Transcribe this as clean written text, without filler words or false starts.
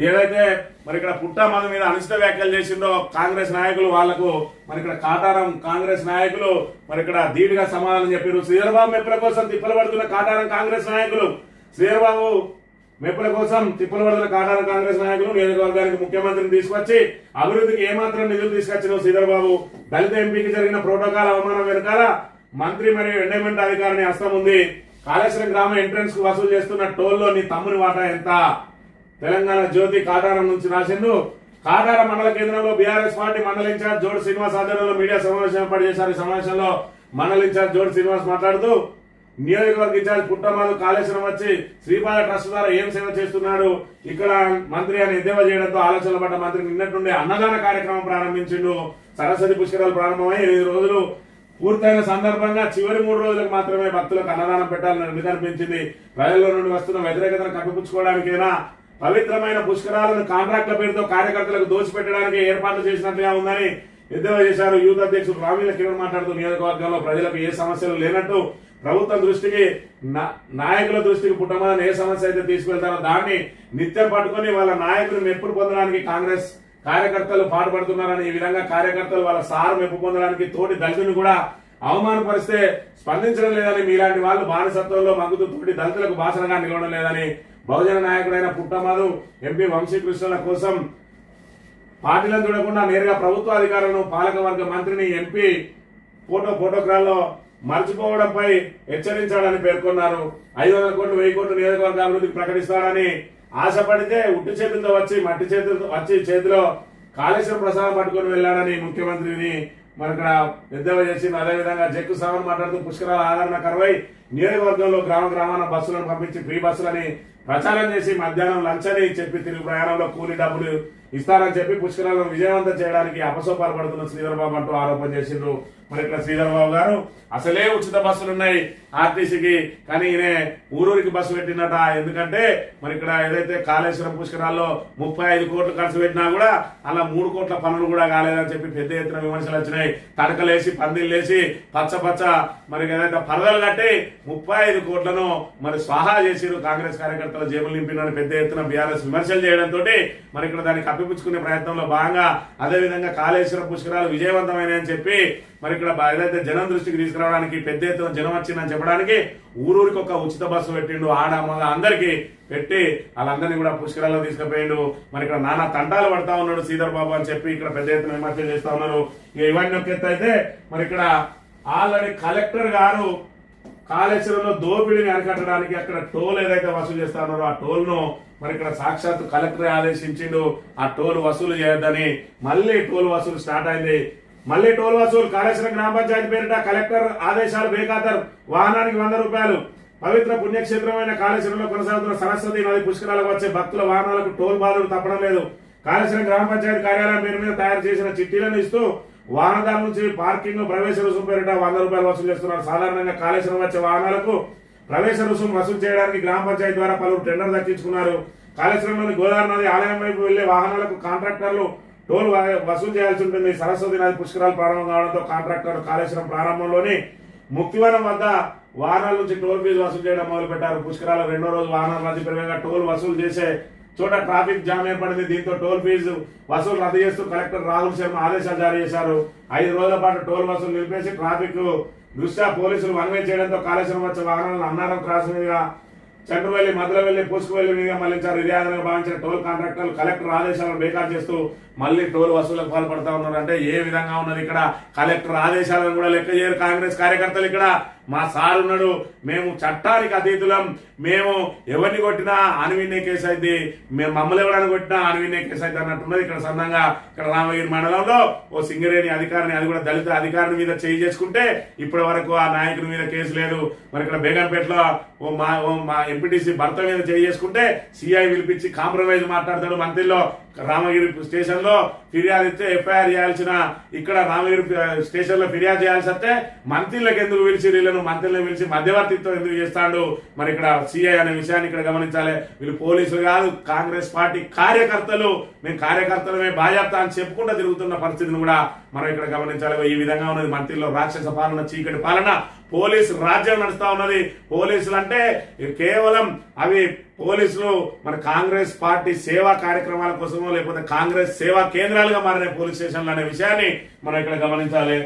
ఏదైతే మరి ఇక్కడ పుట్టమధు మీద అనుచిత వ్యాఖ్యలు చేసిందో కాంగ్రెస్ నాయకులు వాళ్లకు మరి ఇక్కడ కాటారం కాంగ్రెస్ నాయకులు మరి ఇక్కడ ధీటుగా సమాధానం చెప్పారు. శ్రీధరబాబు మెప్పుల కోసం తిప్పలు పడుతున్న కాటారం కాంగ్రెస్ నాయకులు, శ్రీధరబాబు మెప్పుల కోసం తిప్పలు పడుతున్న కాటారం కాంగ్రెస్ నాయకులు నియోజకవర్గానికి ముఖ్యమంత్రిని తీసుకొచ్చి అభివృద్ధికి ఏమాత్రం నిధులు తీసుకొచ్చిన శ్రీధరబాబు, దళిత ఎంపీకి జరిగిన ప్రోటోకాల్ అవమానం వెనకాల మంత్రి మరియు ఎండోమెంట్ అధికారిని హస్తం ఉంది. కాళేశ్వరం గ్రామ ఎంట్రన్స్ కు వసూలు చేస్తున్న టోల్లో నీ తమ్ముని వాటా ఎంత? తెలంగాణ జ్యోతి కాటారం నుంచి రాసిండు. కాటారం మండల కేంద్రంలో బీఆర్ఎస్ పార్టీ మండల ఇన్ఛార్జ్ జోడు శ్రీనివాస్ ఆధ్వర్యంలో మీడియా సమావేశం ఏర్పాటు చేశారు. ఈ సమావేశంలో మండల ఇన్ఛార్జ్ జోడు శ్రీనివాస్ మాట్లాడుతూ నియోజకవర్గ ఇన్ఛార్జ్ పుట్టమధు కాళేశ్వరం వచ్చి శ్రీపాద ట్రస్ట్ ద్వారా ఏం సేవ చేస్తున్నాడు ఇక్కడ మంత్రి అని ఎద్దేవా చేయడంతో ఆలోచనలు పడ్డ మంత్రి నిన్నటి నుండి అన్నదాన కార్యక్రమం ప్రారంభించిండు. సరస్వతి పుష్కరాలు ప్రారంభమై 8 రోజులు పూర్తయిన సందర్భంగా చివరి 3 రోజులకు మాత్రమే భక్తులకు అన్నదానం పెట్టాలని నిరూపించింది. ప్రజల్లో నుండి వస్తున్న వ్యతిరేకతను కప్పిపుచ్చుకోవడానికైనా పవిత్రమైన పుష్కరాలను కాంట్రాక్ట్ల పేరుతో కార్యకర్తలకు దోచిపెట్టడానికి ఏర్పాట్లు చేసినట్లుగా ఉందని ఎద్దేవా చేశారు. యూత్ అధ్యక్షుడు రామీల కిరణ్ మాట్లాడుతూ నియోజకవర్గంలో ప్రజలకు ఏ సమస్యలు లేనట్టు ప్రభుత్వం దృష్టికి నాయకుల దృష్టికి పుట్టమని ఏ సమస్య అయితే తీసుకెళ్తారో దాన్ని నిత్యం పట్టుకుని వాళ్ళ నాయకులు మెప్పులు పొందడానికి కాంగ్రెస్ కార్యకర్తలు పాటుపడుతున్నారని, ఈ విధంగా కార్యకర్తలు వాళ్ళ సారు మెప్పు పొందడానికి తోటి దళితులను కూడా అవమానపరిస్తే స్పందించడం లేదని, మీలాంటి వాళ్ళు బానిసత్వంలో మగ్గుతూ తోటి దళితులకు భాషణగా నిలవడం లేదని, బహుజన నాయకుడైన పుట్టమధు ఎంపీ వంశీకృష్ణుల కోసం పార్టీలను చూడకుండా నేరుగా ప్రభుత్వ అధికారులను పాలకవర్గ మంత్రిని ఎంపీ ఫోటోగ్రాఫ్లో మర్చిపోవడంపై హెచ్చరించాడని పేర్కొన్నారు. 500 కోట్లు 1000 కోట్లు నియోజకవర్గ అభివృద్ధికి ప్రకటిస్తాడని ఆశపడితే ఉట్టి చేతులతో మట్టి చేతిలో కాళేశ్వరం ప్రసాదం పట్టుకుని వెళ్లాడని ముఖ్యమంత్రిని మరి ఇక్కడ ఎద్దేవా చేసింది. అదేవిధంగా జక్కు సావన్ మాట్లాడుతూ పుష్కరాల ఆదరణ కరువై నియోజకవర్గంలో గ్రామాన బస్సులను పంపించి ఫ్రీ బస్సులని ప్రచారం చేసి మధ్యాహ్నం లంచ్ అని చెప్పి తిరుగు ప్రయాణంలో కూలీ డబ్బులు ఇస్తారని చెప్పి పుష్కరాలను విజయవంతం చేయడానికి అపసోపాలు పడుతున్న శ్రీధరబాబు అంటూ ఆరోపణ చేసిండ్రు. మరి ఇక్కడ శ్రీధరబాబు గారు అసలే ఉచిత బస్సులున్నాయి ఆర్టీసీకి, కానీ ఈయన ఊరూరికి బస్సు పెట్టినట. ఎందుకంటే మరి ఇక్కడ ఏదైతే కాళేశ్వరం పుష్కరాల్లో 35 కోట్లు ఖర్చు పెట్టినా కూడా అలా 3 కోట్ల పనులు కూడా కాలేదని చెప్పి పెద్ద ఎత్తున విమర్శలు వచ్చినాయి. తడకలేసి పందిళ్ళేసి పచ్చ మరి ఏదైతే పరదలు కట్టి 35 కోట్లను మరి స్వాహా చేసిరు కాంగ్రెస్ కార్యకర్తల జేబులు నింపినని పెద్ద ఎత్తున బీఆర్ఎస్ విమర్శలు చేయడంతో మరి ఇక్కడ దాన్ని కప్పిపుచ్చుకునే ప్రయత్నంలో భాగంగా అదేవిధంగా కాళేశ్వరం పుష్కరాలు విజయవంతమైనని చెప్పి మరి ఇక్కడ ఏదైతే జనం దృష్టికి తీసుకురావడానికి పెద్ద ఎత్తున జనం వచ్చిందని చెప్పడానికి ఊరూరికి ఒక ఉచిత బస్సు పెట్టిండు. ఆడ మగ అందరికి పెట్టి వాళ్ళందరినీ కూడా పుష్కరాల్లో తీసుకుపోయిండు. మరి ఇక్కడ నానా తంటాలు పడతా ఉన్నాడు శ్రీధరబాబు అని చెప్పి ఇక్కడ పెద్ద ఎత్తున విమర్శలు చేస్తా ఉన్నారు. ఇవన్నీ ఒక ఎత్తు అయితే మరి ఇక్కడ ఆల్రెడీ కలెక్టర్ గారు కాళేశ్వరంలో దోపిడీని అరికట్టడానికి అక్కడ టోల్ ఏదైతే వసూలు చేస్తా ఉన్నారో ఆ టోల్ ను మరి ఇక్కడ సాక్షాత్ కలెక్టర్ ఆదేశించిండు ఆ టోల్ వసూలు చేయొద్దని. మళ్ళీ టోల్ వసూలు స్టార్ట్ అయింది. మళ్ళీ టోల్ వసూలు కాళేశ్వరం గ్రామ పంచాయతీ పేరిట కలెక్టర్ ఆదేశాలు బేఖాతర్, వాహనానికి 100 రూపాయలు. పవిత్ర పుణ్యక్షేత్రమైన కాళేశ్వరంలో కొనసాగుతున్న సరస్వతి నది పుష్కరాలకు వచ్చే భక్తుల వాహనాలకు టోల్ బాధలు తప్పడం లేదు. కాళేశ్వరం గ్రామ పంచాయతీ కార్యాలయం పేరు మీద తయారు చేసిన చిట్టీలను ఇస్తూ వాహనదారుల నుంచి పార్కింగ్ ప్రవేశ రుసుము పేరిట 100 రూపాయలు వసూలు చేస్తున్నారు. సాధారణంగా కాళేశ్వరం వచ్చే వాహనాలకు ప్రవేశ రుసుము వసూలు చేయడానికి గ్రామ పంచాయతీ ద్వారా పలువురు టెండర్ దక్కించుకున్నారు. కాళేశ్వరంలోని గోదావరి నది ఆలయం వైపు వెళ్లే వాహనాలకు కాంట్రాక్టర్లు టోల్ వసూలు చేయాల్సి ఉంటుంది. సరస్వతి నది పుష్కరాలు ప్రారంభం కావడంతో కాంట్రాక్టర్లు కాళేశ్వరం ప్రారంభంలోని ముక్తివనం వద్ద వాహనాల నుంచి టోల్ ఫీజు వసూలు చేయడం మొదలు పెట్టారు. పుష్కరాల 2వ రోజు వాహనాల రద్దీ పెరిగిన టోల్ వసూలు చేసే చోట ట్రాఫిక్ జామ్ ఏర్పడింది. దీంతో టోల్ ఫీజు వసూలు రద్దు చేస్తూ కలెక్టర్ రాహుల్ శర్మ ఆదేశాలు జారీ చేశారు. 5 రోజుల పాటు టోల్ వసూలు నిలిపేసి ట్రాఫిక్ దృష్ట్యా పోలీసులు వన్వే చేయడంతో కాళేశ్వరం వచ్చే వాహనాలను అన్నారం క్రాస్ మీదుగా చంద్రవెల్లి మధురవెల్లి పుష్కవెల్లి మీదుగా మళ్లించారు. ఇదే ఆధారంగా భావించిన టోల్ కాంట్రాక్టర్లు కలెక్టర్ ఆదేశాలను బేఖారు చేస్తూ మళ్లీ టోల్ వసూలకు పాల్పడతా ఉన్నారు. అంటే ఏ విధంగా ఉన్నది ఇక్కడ కలెక్టర్ ఆదేశాలను కూడా లెక్క చేయరు కాంగ్రెస్ కార్యకర్తలు. ఇక్కడ మా సార్ ఉన్నాడు, మేము చట్టానికి అతీతులం, మేము ఎవరిని కొట్టినా అణువిన్నే కేసు అయింది, మేము మమ్మల్ని ఎవరైనా కొట్టినా అణువిన్నే కేసు అయితే అన్నట్టున్నది. ఇక్కడ సందంగా ఇక్కడ రామగిరి మండలంలో ఓ సింగరేణి అధికారిని, అది కూడా దళిత అధికారిని మీద చేయి చేసుకుంటే ఇప్పటి వరకు ఆ నాయకుని మీద కేసు లేదు. మరి ఇక్కడ బేగంపేటలో ఓ మా ఎంపీటీసీ భర్త మీద చేయి చేసుకుంటే సిఐ పిలిపించి కాంప్రమైజ్ మాట్లాడతాడు. మంత్రిలో రామగిరి స్టేషన్ లో ఫిర్యాదు ఇస్తే ఎఫ్ఐఆర్ చేయాల్సిన ఇక్కడ రామగిరి స్టేషన్ లో ఫిర్యాదు చేయాల్సి వస్తే మంత్రులకు ఎందుకు పిలిచి వీళ్ళను మంత్రులను పిలిచి మధ్యవర్తిత్వం ఎందుకు చేస్తాడు? మరి ఇక్కడ సిఐ అనే విషయాన్ని ఇక్కడ గమనించాలి. వీళ్ళు పోలీసులు కాదు, కాంగ్రెస్ పార్టీ కార్యకర్తలు. మేము కార్యకర్తలమే బాధ్యత అని చెప్పుకుంటూ తిరుగుతున్న పరిస్థితిని కూడా మనం ఇక్కడ గమనించాలి. ఈ విధంగా ఉన్నది మంత్రిలో రాక్షస పాలన, చీకటి పాలన, పోలీసు రాజ్యం నడుస్తా ఉన్నది. పోలీసులు అంటే కేవలం అవి పోలీసులు మన కాంగ్రెస్ పార్టీ సేవా కార్యక్రమాల కోసమో లేకపోతే కాంగ్రెస్ సేవా కేంద్రాలుగా మారిన పోలీస్ స్టేషన్లు అనే విషయాన్ని మనం ఇక్కడ గమనించాలి.